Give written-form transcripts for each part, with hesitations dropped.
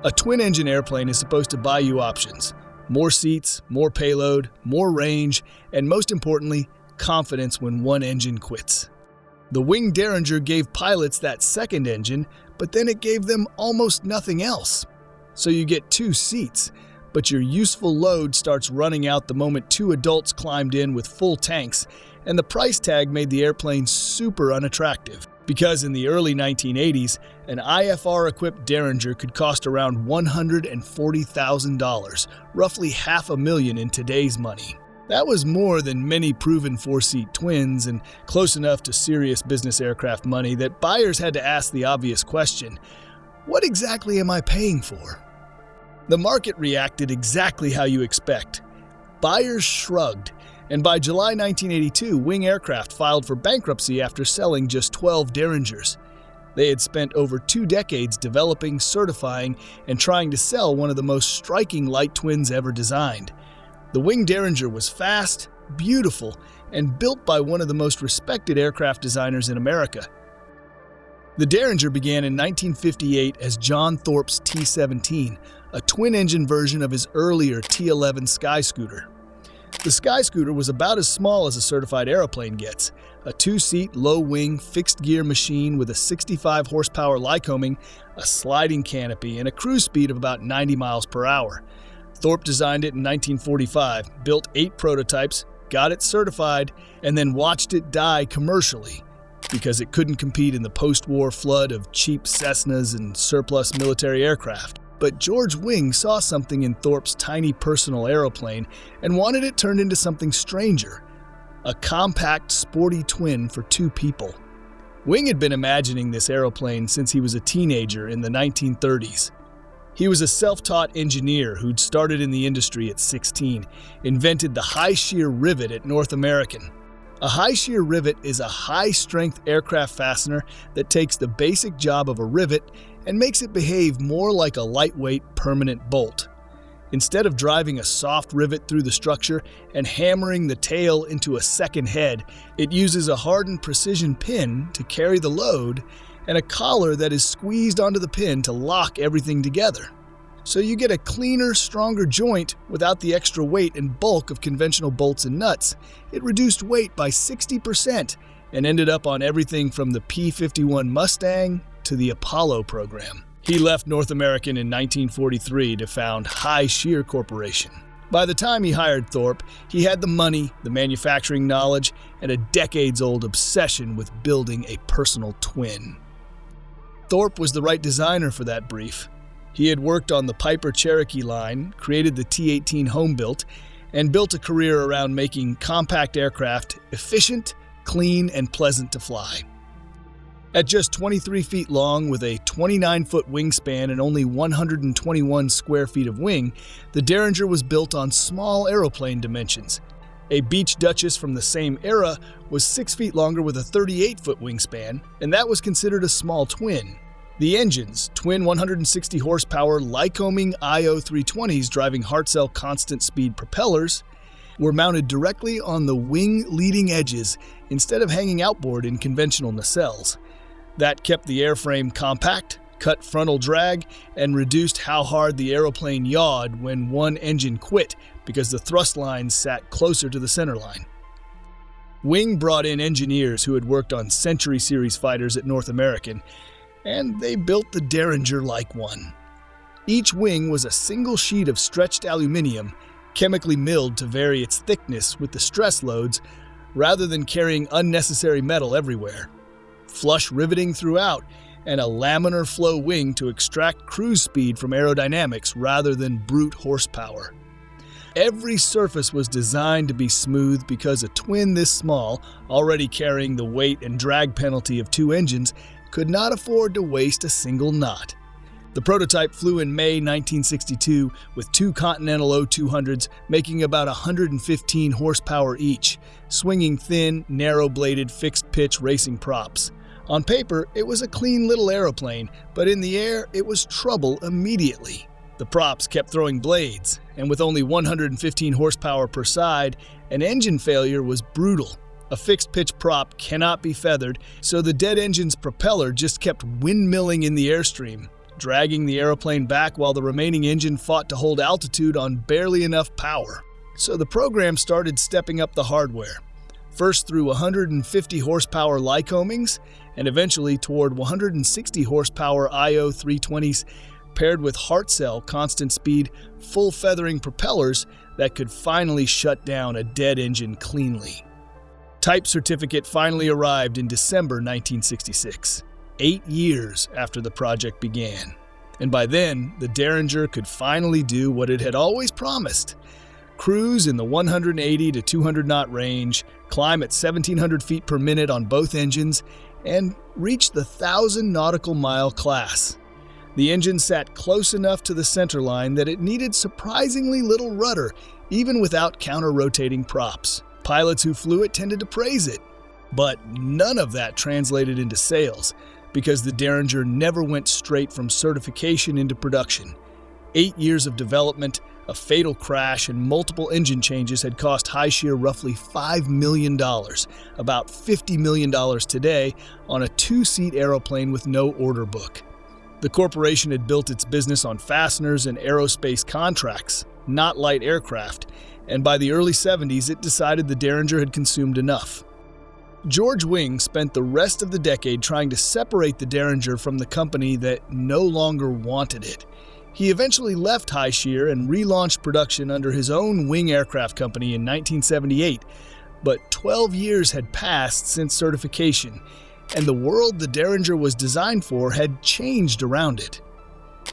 A twin-engine airplane is supposed to buy you options: more seats, more payload, more range, and most importantly, confidence when one engine quits. The Wing Derringer gave pilots that second engine, but then it gave them almost nothing else. So you get 2 seats, but your useful load starts running out the moment 2 adults climbed in with full tanks, and the price tag made the airplane super unattractive. Because in the early 1980s, an IFR-equipped Derringer could cost around $140,000, roughly $500,000 in today's money. That was more than many proven 4-seat twins, and close enough to serious business aircraft money that buyers had to ask the obvious question: what exactly am I paying for? The market reacted exactly how you expect. Buyers shrugged, and by July 1982, Wing Aircraft filed for bankruptcy after selling just 12 Derringers. They had spent over 2 decades developing, certifying, and trying to sell one of the most striking light twins ever designed. The Wing Derringer was fast, beautiful, and built by one of the most respected aircraft designers in America. The Derringer began in 1958 as John Thorp's T-17, a twin-engine version of his earlier T-11 Sky Scooter. The Sky Scooter was about as small as a certified aeroplane gets, a 2-seat, low-wing, fixed-gear machine with a 65-horsepower Lycoming, a sliding canopy, and a cruise speed of about 90 miles per hour. Thorp designed it in 1945, built 8 prototypes, got it certified, and then watched it die commercially because it couldn't compete in the post-war flood of cheap Cessnas and surplus military aircraft. But George Wing saw something in Thorp's tiny personal aeroplane and wanted it turned into something stranger: a compact, sporty twin for 2 people. Wing had been imagining this aeroplane since he was a teenager in the 1930s. He was a self-taught engineer who'd started in the industry at 16, invented the Hi-Shear rivet at North American. A Hi-Shear rivet is a high-strength aircraft fastener that takes the basic job of a rivet and makes it behave more like a lightweight, permanent bolt. Instead of driving a soft rivet through the structure and hammering the tail into a second head, it uses a hardened precision pin to carry the load and a collar that is squeezed onto the pin to lock everything together. So you get a cleaner, stronger joint without the extra weight and bulk of conventional bolts and nuts. It reduced weight by 60% and ended up on everything from the P-51 Mustang to the Apollo program. He left North American in 1943 to found Hi-Shear Corporation. By the time he hired Thorp, he had the money, the manufacturing knowledge, and a decades-old obsession with building a personal twin. Thorp was the right designer for that brief. He had worked on the Piper Cherokee line, created the T-18 home-built, and built a career around making compact aircraft efficient, clean, and pleasant to fly. At just 23 feet long with a 29-foot wingspan and only 121 square feet of wing, the Derringer was built on small aeroplane dimensions. A Beech Duchess from the same era was 6 feet longer with a 38-foot wingspan, and that was considered a small twin. The engines, twin 160-horsepower Lycoming IO-320s driving Hartzell constant-speed propellers, were mounted directly on the wing leading edges instead of hanging outboard in conventional nacelles. That kept the airframe compact, cut frontal drag, and reduced how hard the aeroplane yawed when one engine quit because the thrust lines sat closer to the center line. Wing brought in engineers who had worked on Century Series fighters at North American, and they built the Derringer like one. Each wing was a single sheet of stretched aluminium, chemically milled to vary its thickness with the stress loads, rather than carrying unnecessary metal everywhere. Flush riveting throughout, and a laminar-flow wing to extract cruise speed from aerodynamics rather than brute horsepower. Every surface was designed to be smooth because a twin this small, already carrying the weight and drag penalty of 2 engines, could not afford to waste a single knot. The prototype flew in May 1962 with 2 Continental O200s making about 115 horsepower each, swinging thin, narrow-bladed, fixed-pitch racing props. On paper, it was a clean little aeroplane, but in the air, it was trouble immediately. The props kept throwing blades, and with only 115 horsepower per side, an engine failure was brutal. A fixed-pitch prop cannot be feathered, so the dead engine's propeller just kept windmilling in the airstream. dragging the airplane back while the remaining engine fought to hold altitude on barely enough power. So the program started stepping up the hardware, first through 150 horsepower Lycomings, and eventually toward 160 horsepower IO-320s paired with Hartzell constant speed, full feathering propellers that could finally shut down a dead engine cleanly. Type certificate finally arrived in December 1966, 8 years after the project began. And by then, the Derringer could finally do what it had always promised: cruise in the 180 to 200 knot range, climb at 1,700 feet per minute on both engines, and reach the 1,000 nautical mile class. The engine sat close enough to the centerline that it needed surprisingly little rudder, even without counter-rotating props. Pilots who flew it tended to praise it. But none of that translated into sales, because the Derringer never went straight from certification into production. 8 years of development, a fatal crash, and multiple engine changes had cost Hi-Shear roughly $5 million, about $50 million today, on a two-seat aeroplane with no order book. The corporation had built its business on fasteners and aerospace contracts, not light aircraft, and by the early 70s it decided the Derringer had consumed enough. George Wing spent the rest of the decade trying to separate the Derringer from the company that no longer wanted it. He eventually left Hi-Shear and relaunched production under his own Wing Aircraft Company in 1978, but 12 years had passed since certification, and the world the Derringer was designed for had changed around it.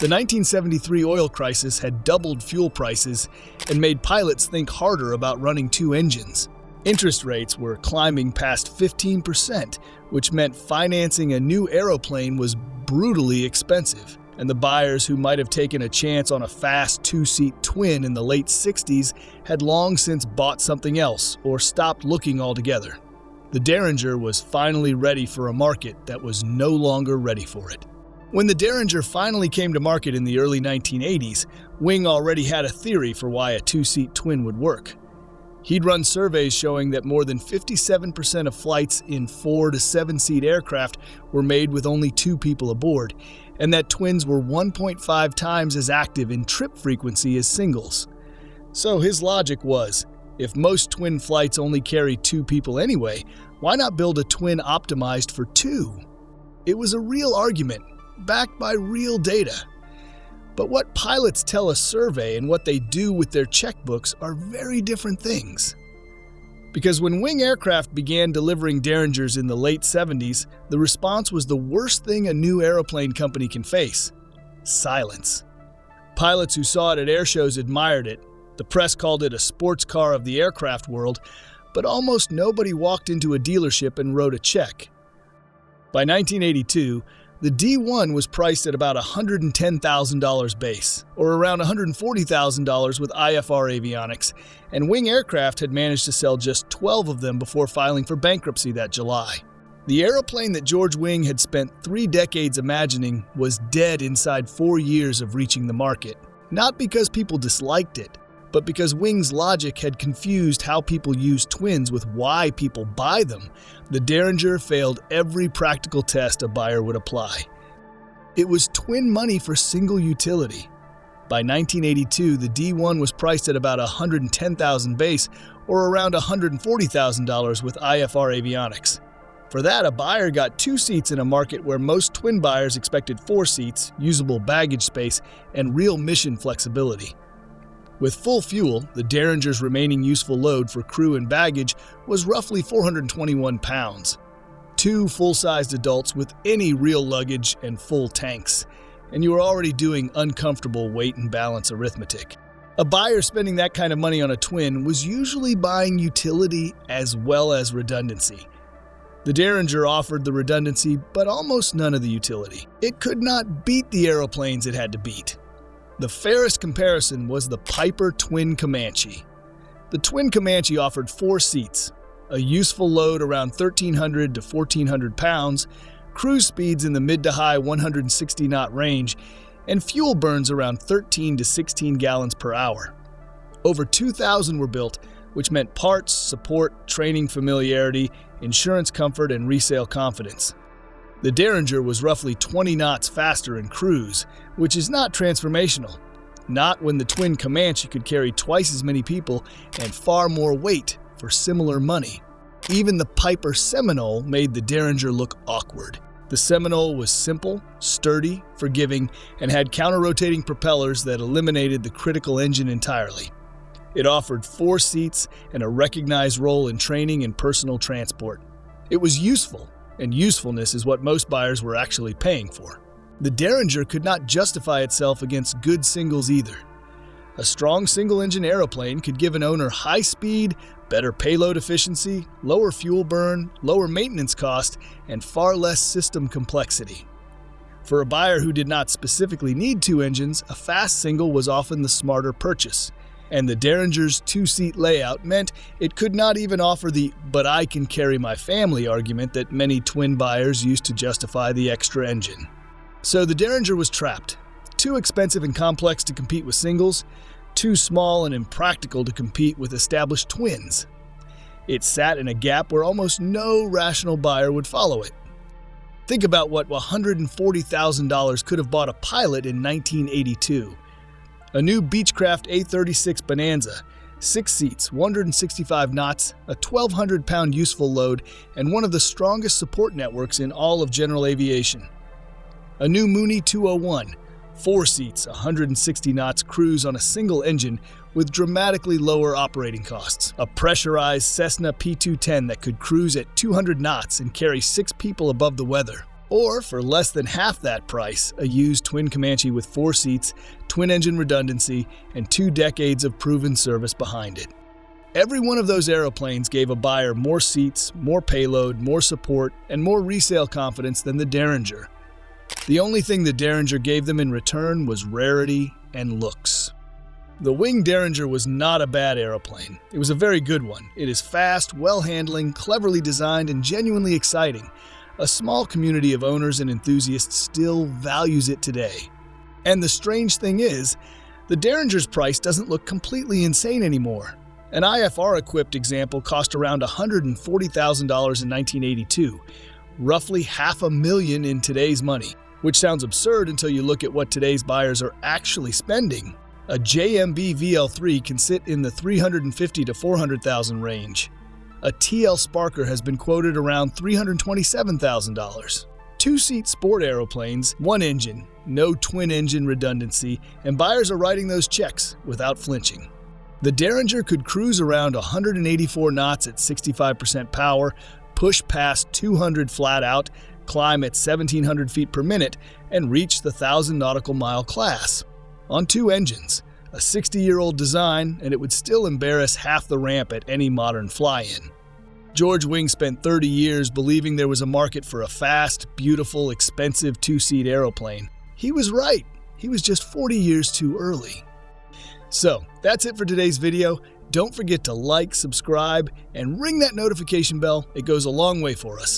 The 1973 oil crisis had doubled fuel prices and made pilots think harder about running two engines. Interest rates were climbing past 15%, which meant financing a new aeroplane was brutally expensive, and the buyers who might have taken a chance on a fast two-seat twin in the late 60s had long since bought something else or stopped looking altogether. The Derringer was finally ready for a market that was no longer ready for it. When the Derringer finally came to market in the early 1980s, Wing already had a theory for why a two-seat twin would work. He'd run surveys showing that more than 57% of flights in 4 to 7-seat aircraft were made with only 2 people aboard, and that twins were 1.5 times as active in trip frequency as singles. So his logic was, if most twin flights only carry 2 people anyway, why not build a twin optimized for 2? It was a real argument, backed by real data. But what pilots tell a survey and what they do with their checkbooks are very different things. Because when Wing Aircraft began delivering Derringers in the late 70s, the response was the worst thing a new airplane company can face: silence. Pilots who saw it at air shows admired it. The press called it a sports car of the aircraft world, but almost nobody walked into a dealership and wrote a check. By 1982, the D-1 was priced at about $110,000 base, or around $140,000 with IFR avionics, and Wing Aircraft had managed to sell just 12 of them before filing for bankruptcy that July. The aeroplane that George Wing had spent 3 decades imagining was dead inside 4 years of reaching the market, not because people disliked it, but because Wing's logic had confused how people use twins with why people buy them. The Derringer failed every practical test a buyer would apply. It was twin money for single utility. By 1982, the D-1 was priced at about $110,000 base, or around $140,000 with IFR avionics. For that, a buyer got 2 seats in a market where most twin buyers expected 4 seats, usable baggage space, and real mission flexibility. With full fuel, the Derringer's remaining useful load for crew and baggage was roughly 421 pounds. 2 full-sized adults with any real luggage and full tanks, and you were already doing uncomfortable weight and balance arithmetic. A buyer spending that kind of money on a twin was usually buying utility as well as redundancy. The Derringer offered the redundancy, but almost none of the utility. It could not beat the aeroplanes it had to beat. The fairest comparison was the Piper twin Comanche. The twin Comanche offered 4 seats, a useful load around 1,300 to 1,400 pounds, cruise speeds in the mid to high 160 knot range, and fuel burns around 13 to 16 gallons per hour. Over 2,000 were built, which meant parts, support, training familiarity, insurance comfort, and resale confidence. The Derringer was roughly 20 knots faster in cruise, which is not transformational. Not when the twin Comanche could carry twice as many people and far more weight for similar money. Even the Piper Seminole made the Derringer look awkward. The Seminole was simple, sturdy, forgiving, and had counter-rotating propellers that eliminated the critical engine entirely. It offered 4 seats and a recognized role in training and personal transport. It was useful, and usefulness is what most buyers were actually paying for. The Derringer could not justify itself against good singles either. A strong single-engine aeroplane could give an owner high speed, better payload efficiency, lower fuel burn, lower maintenance cost, and far less system complexity. For a buyer who did not specifically need 2 engines, a fast single was often the smarter purchase. And the Derringer's 2-seat layout meant it could not even offer the "but I can carry my family" argument that many twin buyers used to justify the extra engine. So the Derringer was trapped. Too expensive and complex to compete with singles, too small and impractical to compete with established twins. It sat in a gap where almost no rational buyer would follow it. Think about what $140,000 could have bought a pilot in 1982. A new Beechcraft A36 Bonanza, 6 seats, 165 knots, a 1,200-pound useful load, and one of the strongest support networks in all of general aviation. A new Mooney 201, 4 seats, 160 knots cruise on a single engine with dramatically lower operating costs. A pressurized Cessna P-210 that could cruise at 200 knots and carry 6 people above the weather. Or, for less than half that price, a used twin Comanche with 4 seats, twin-engine redundancy, and 2 decades of proven service behind it. Every one of those aeroplanes gave a buyer more seats, more payload, more support, and more resale confidence than the Derringer. The only thing the Derringer gave them in return was rarity and looks. The Wing Derringer was not a bad aeroplane. It was a very good one. It is fast, well-handling, cleverly designed, and genuinely exciting. A small community of owners and enthusiasts still values it today. And the strange thing is, the Derringer's price doesn't look completely insane anymore. An IFR-equipped example cost around $140,000 in 1982, roughly $500,000 in today's money, which sounds absurd until you look at what today's buyers are actually spending. A JMB VL3 can sit in the $350,000 to $400,000 range. A TL Sparker has been quoted around $327,000. 2-seat sport aeroplanes, 1 engine, no twin-engine redundancy, and buyers are writing those checks without flinching. The Derringer could cruise around 184 knots at 65% power, push past 200 flat out, climb at 1,700 feet per minute, and reach the 1,000 nautical mile class. On 2 engines, a 60-year-old design, and it would still embarrass half the ramp at any modern fly-in. George Wing spent 30 years believing there was a market for a fast, beautiful, expensive 2-seat aeroplane. He was right. He was just 40 years too early. So, that's it for today's video. Don't forget to like, subscribe, and ring that notification bell. It goes a long way for us.